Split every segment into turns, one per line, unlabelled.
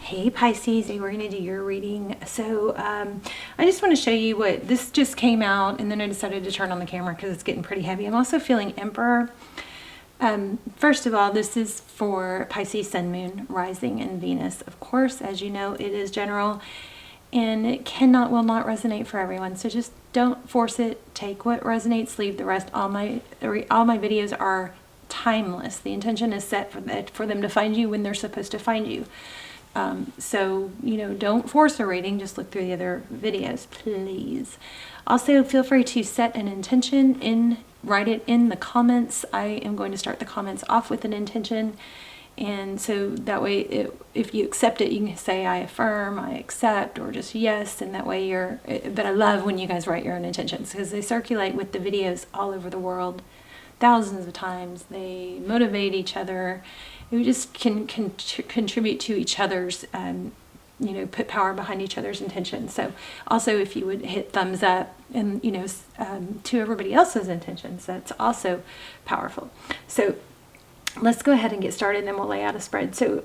Hey Pisces, we're going to do your reading. So I just want to show you what this just came out, and then I decided to turn on the camera because it's getting pretty heavy. I'm also feeling Emperor. First of all, this is for Pisces Sun, Moon, Rising, and Venus. Of course, as you know, it is general, and it will not resonate for everyone. So just don't force it. Take what resonates, leave the rest. All my videos are timeless. The intention is set for them to find you when they're supposed to find you. So, don't force a reading, just look through the other videos, please. Also, feel free to set an intention write it in the comments. I am going to start the comments off with an intention. And so that way, if you accept it, you can say, I affirm, I accept, or just yes. And that way but I love when you guys write your own intentions because they circulate with the videos all over the world thousands of times. They motivate each other. We just can contribute to each other's, put power behind each other's intentions. So also if you would hit thumbs up and, to everybody else's intentions, that's also powerful. So let's go ahead and get started, and then we'll lay out a spread. So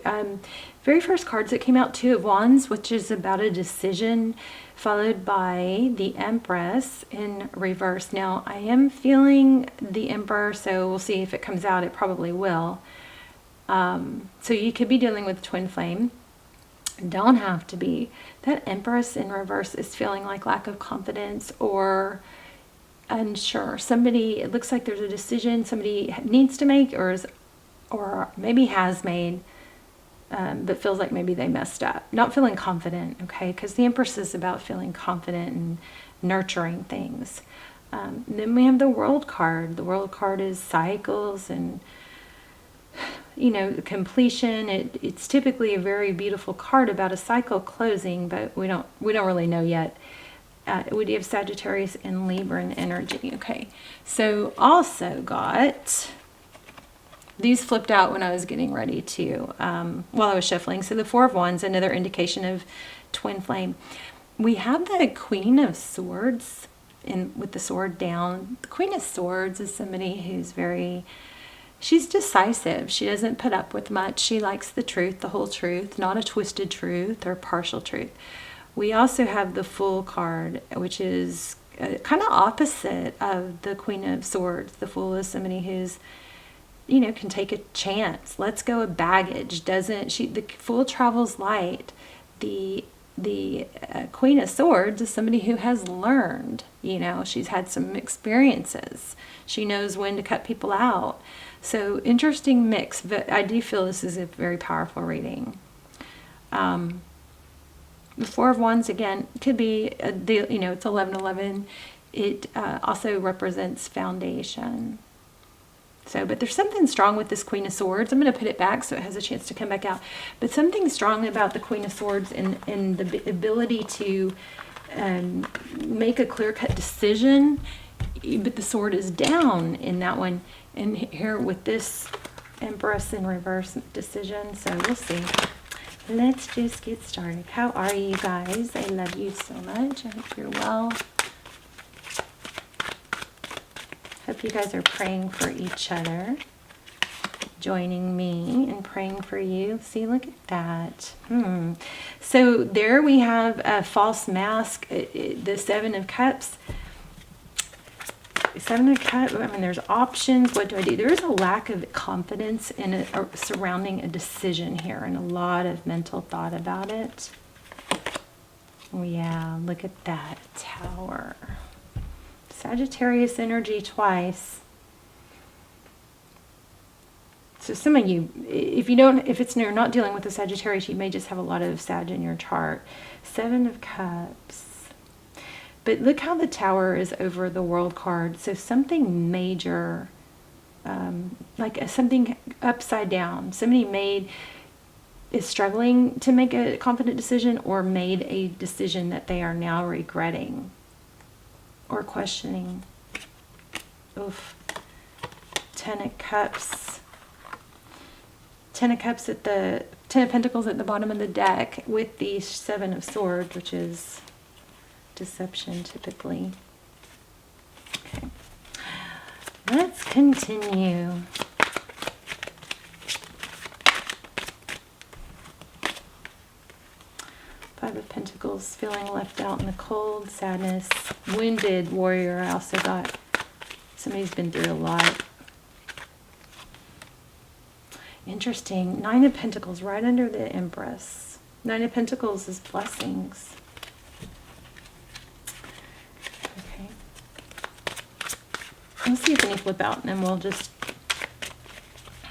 very first cards that came out, Two of Wands, which is about a decision, followed by the Empress in reverse. Now, I am feeling the Emperor, so we'll see if it comes out. It probably will. So you could be dealing with twin flame. Don't have to be. That Empress in reverse is feeling like lack of confidence or unsure. It looks like there's a decision somebody needs to make or maybe has made, but feels like maybe they messed up. Not feeling confident, okay? Because the Empress is about feeling confident and nurturing things. Then we have the World card. The World card is cycles and completion. It's typically a very beautiful card about a cycle closing, but we don't really know yet. We do have Sagittarius and Libra in energy. Okay, so also got these flipped out when I was getting ready to while I was shuffling. So the Four of Wands, another indication of twin flame. We have the Queen of Swords with the sword down. The Queen of Swords is somebody who's she's decisive. She doesn't put up with much. She likes the truth, the whole truth, not a twisted truth or partial truth. We also have the Fool card, which is kind of opposite of the Queen of Swords. The Fool is somebody who's, can take a chance. Lets go of baggage. The Fool travels light. The Queen of Swords is somebody who has learned. She's had some experiences. She knows when to cut people out. So interesting mix, but I do feel this is a very powerful reading. The Four of Wands, again, could be, it's 11:11. It also represents foundation. So, but there's something strong with this Queen of Swords. I'm going to put it back so it has a chance to come back out. But something strong about the Queen of Swords and the ability to make a clear-cut decision, but the sword is down in that one. And here with this Empress in reverse decision. So we'll see. Let's just get started. How are you guys? I love you so much. I hope you're well. Hope you guys are praying for each other. Joining me and praying for you. See, look at that. So there we have a false mask. The Seven of Cups. Seven of Cups, there's options. What do I do? There is a lack of confidence surrounding a decision here and a lot of mental thought about it. Yeah, look at that. Tower. Sagittarius energy twice. So some of you, if you're not dealing with a Sagittarius, you may just have a lot of Sag in your chart. Seven of Cups. But look how the Tower is over the World card. So something major, like something upside down. Somebody is struggling to make a confident decision or made a decision that they are now regretting or questioning. Oof. Ten of Cups. Ten of Cups at the Ten of Pentacles at the bottom of the deck with the Seven of Swords, which is deception typically. Okay, let's continue. Five of Pentacles, feeling left out in the cold, sadness, wounded warrior. I also got somebody's been through a lot. Interesting. Nine of Pentacles right under the Empress. Nine of Pentacles is blessings. Okay. Let's see if any flip out, and then we'll just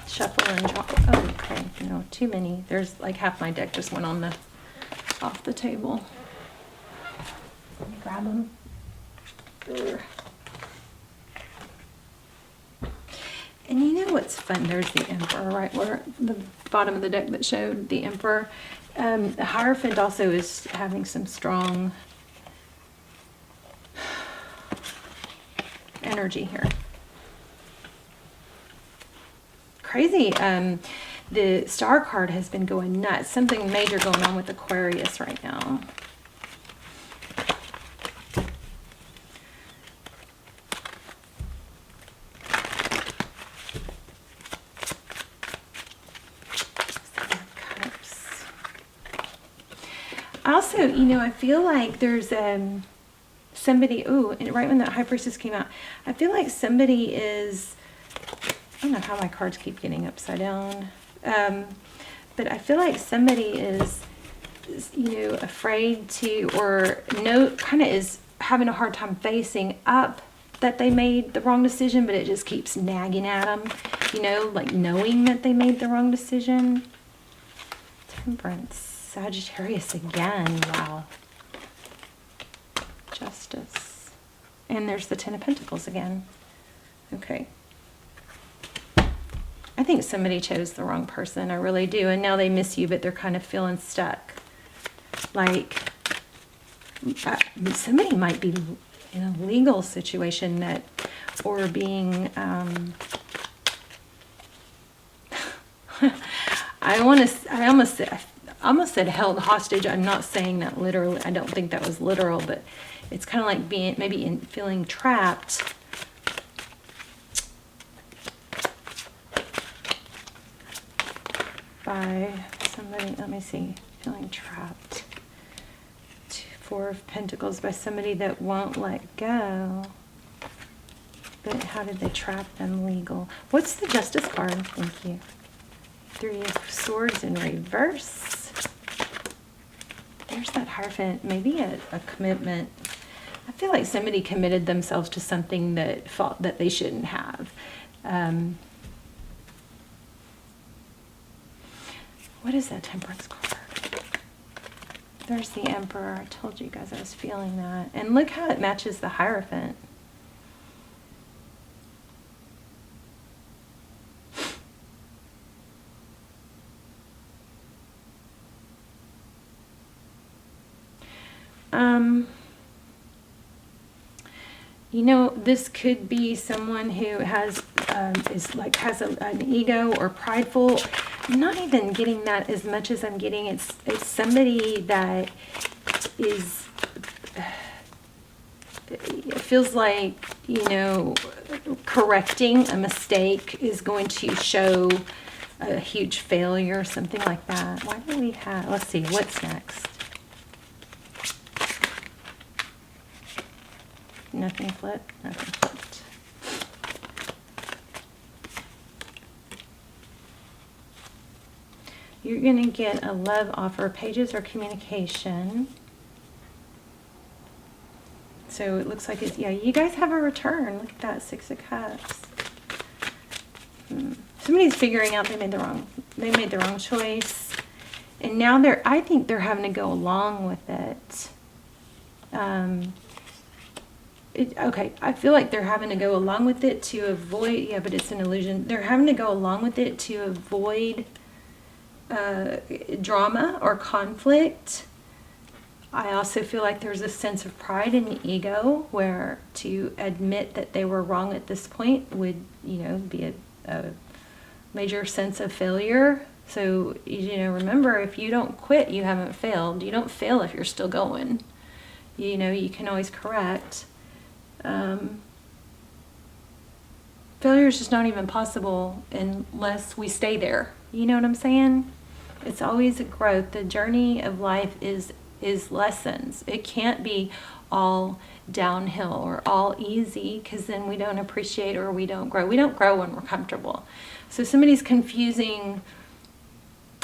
shuffle and draw. Oh, okay. No, too many. There's like half my deck just went on the off the table. Let me grab them. Ugh. And you know what's fun? There's the Emperor right where the bottom of the deck that showed the Emperor. The Hierophant also is having some strong energy here. Crazy. The Star card has been going nuts. Something major going on with Aquarius right now. Also, you know, I feel like there's somebody, ooh, and right when that High Priestess came out, I feel like somebody is, I don't know how my cards keep getting upside down, but I feel like somebody is, you know, afraid to, or no, kind of is having a hard time facing up that they made the wrong decision, but it just keeps nagging at them, you know, like knowing that they made the wrong decision. Temperance. Sagittarius again. Wow. Justice. And there's the Ten of Pentacles again. Okay. I think somebody chose the wrong person. I really do. And now they miss you, but they're kind of feeling stuck. Like, somebody might be in a legal situation that, or being, I almost said held hostage. I'm not saying that literally. I don't think that was literal, but it's kind of like being, maybe feeling trapped. By somebody, let me see, feeling trapped. Four of Pentacles, by somebody that won't let go. But how did they trap them? Legal. What's the Justice card? Thank you. Three of Swords in reverse. There's that Hierophant. Maybe a commitment. I feel like somebody committed themselves to something that they shouldn't have. What is that Temperance card? There's the Emperor. I told you guys I was feeling that. And look how it matches the Hierophant. You know, this could be someone who has an ego or prideful. I'm not even getting that as much as I'm getting. It's somebody that is. It feels like, you know, correcting a mistake is going to show a huge failure, something like that. Why do we have? Let's see. What's next? Nothing flipped. Nothing flipped. You're going to get a love offer, pages or communication. So it looks like it's, yeah, you guys have a return. Look at that, Six of Cups. Somebody's figuring out they made the wrong choice. And now I think they're having to go along with it. Okay, I feel like they're having to go along with it to avoid, yeah, but it's an illusion. They're having to go along with it to avoid drama or conflict. I also feel like there's a sense of pride and ego where to admit that they were wrong at this point would, you know, be a major sense of failure. So, you know, remember, if you don't quit, you haven't failed. You don't fail if you're still going. You know, you can always correct. Failure is just not even possible unless we stay there. You know what I'm saying? It's always a growth. The journey of life is is lessons. It can't be all downhill or all easy, because then we don't appreciate or we don't grow. We don't grow when we're comfortable. So somebody's confusing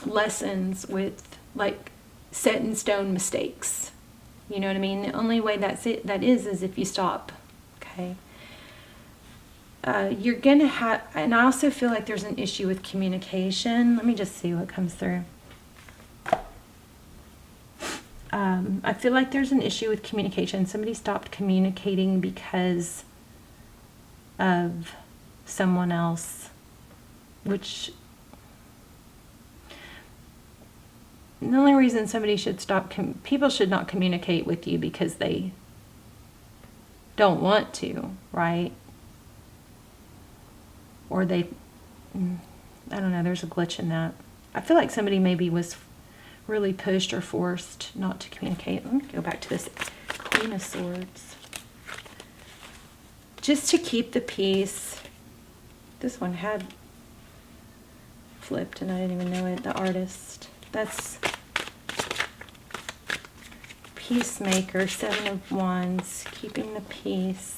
lessons with like set in stone mistakes. You know what I mean? The only way that is if you stop. Okay. You're gonna have, and I also feel like there's an issue with communication. Let me just see what comes through. I feel like there's an issue with communication. Somebody stopped communicating because of someone else, which the only reason somebody should stop, people should not communicate with you because they don't want to, right? Or they, I don't know, there's a glitch in that. I feel like somebody maybe was really pushed or forced not to communicate. Let me go back to this Queen of Swords. Just to keep the peace. This one had flipped and I didn't even know it. The Artist. That's Peacemaker, Seven of Wands, keeping the peace.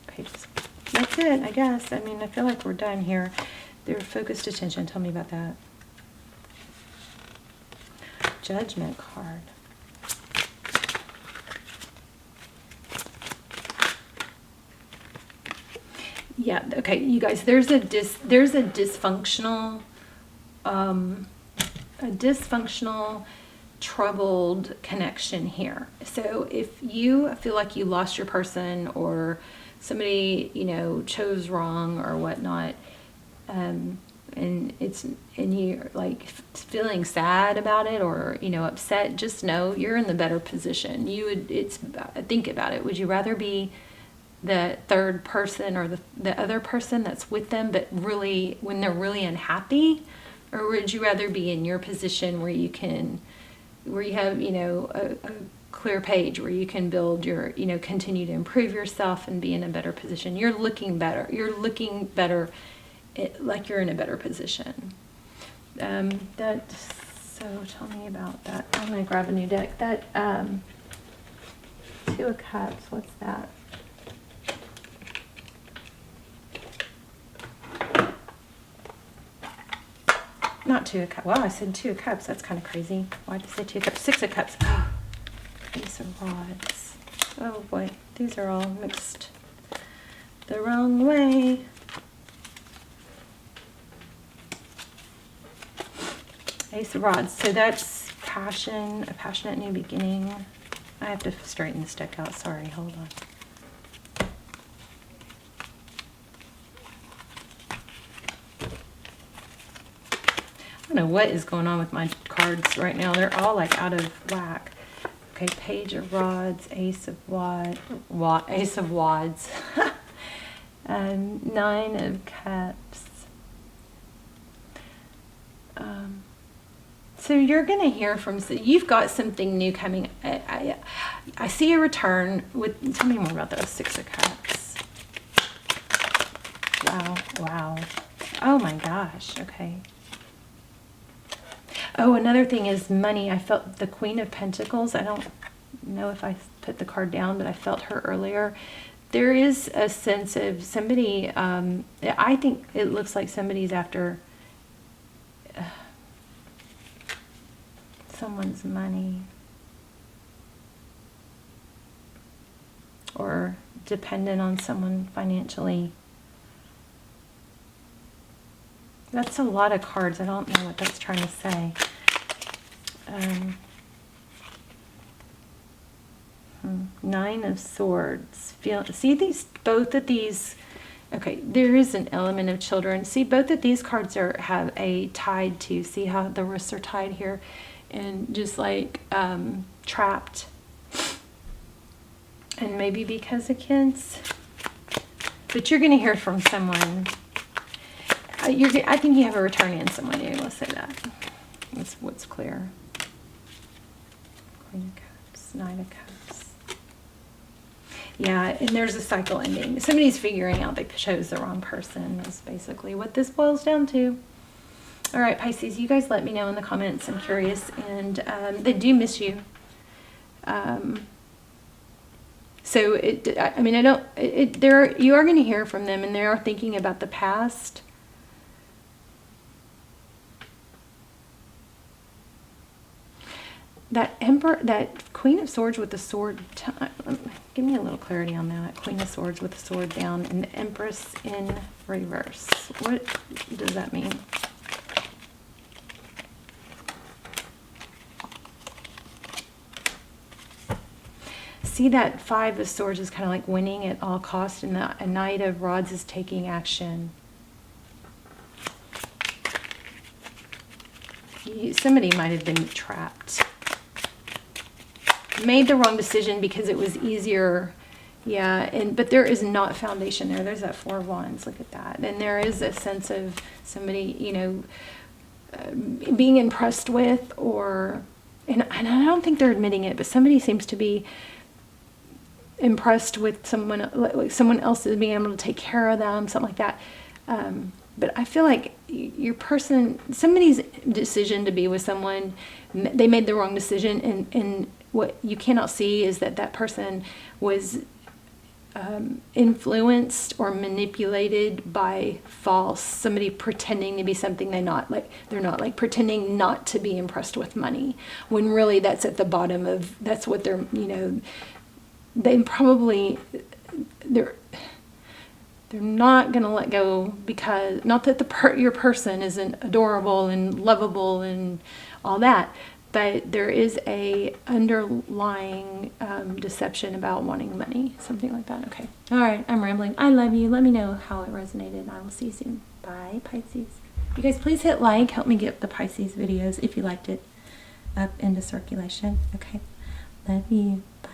Pages. That's it, I guess. I mean, I feel like we're done here. Their focused attention. Tell me about that. Judgment card. Yeah, okay, you guys, there's a dysfunctional troubled connection here. So if you feel like you lost your person, or somebody, you know, chose wrong or whatnot, and you're like feeling sad about it, or, you know, upset, just know you're in the better position. Think about it. Would you rather be the third person or the other person that's with them, but really when they're really unhappy? Or would you rather be in your position where you have, you know, a clear page where you can build your, you know, continue to improve yourself and be in a better position? You're looking better. You're looking better, like you're in a better position. So tell me about that. I'm going to grab a new deck. That Two of Cups, what's that? Not Two of Cups. Wow, I said Two of Cups. That's kind of crazy. Why did I say Two of Cups? Six of Cups. Oh, Ace of Rods. Oh boy, these are all mixed the wrong way. Ace of Rods. So that's passion, a passionate new beginning. I have to straighten this deck out. Sorry, hold on. I don't know what is going on with my cards right now. They're all like out of whack. Okay, Page of Rods, Ace of Ace of Wands, Nine of Cups. So you're going to hear from, you've got something new coming. I see a return with, tell me more about those. Six of Cups. Wow. Oh my gosh, okay. Oh, another thing is money. I felt the Queen of Pentacles. I don't know if I put the card down, but I felt her earlier. There is a sense of somebody, I think it looks like somebody's after someone's money, or dependent on someone financially. That's a lot of cards. I don't know what that's trying to say. Nine of Swords. See these, both of these. Okay, there is an element of children. See, both of these cards have a tied to. See how the wrists are tied here, and just like trapped. And maybe because of kids. But you're going to hear from someone. I think you have a return in someone new. Let's say that. That's what's clear. Queen of Cups, Nine of Cups. Yeah, and there's a cycle ending. Somebody's figuring out they chose the wrong person. Is basically what this boils down to. All right, Pisces, you guys let me know in the comments. I'm curious, and they do miss you. So I mean, you are going to hear from them, and they are thinking about the past. That Emperor, that Queen of Swords with the sword, give me a little clarity on that. Queen of Swords with the sword down and the Empress in reverse. What does that mean? See, that Five of Swords is kind of like winning at all costs, and the Knight of Rods is taking action. Somebody might have been trapped. Made the wrong decision because it was easier. Yeah, but there is not foundation there. There's that Four of Wands. Look at that. And there is a sense of somebody, you know, being impressed with, and I don't think they're admitting it, but somebody seems to be impressed with someone, like someone else is being able to take care of them, something like that. But I feel like somebody's decision to be with someone, they made the wrong decision, and what you cannot see is that person was influenced or manipulated by somebody pretending to be something they're not, like pretending not to be impressed with money, when really that's at the bottom of, that's what they're, you know, they're not going to let go, because not that your person isn't adorable and lovable and all that, but there is a underlying deception about wanting money, something like that. Okay. All right. I'm rambling. I love you. Let me know how it resonated. I will see you soon. Bye, Pisces. You guys, please hit like. Help me get the Pisces videos, if you liked it, up into circulation. Okay. Love you. Bye.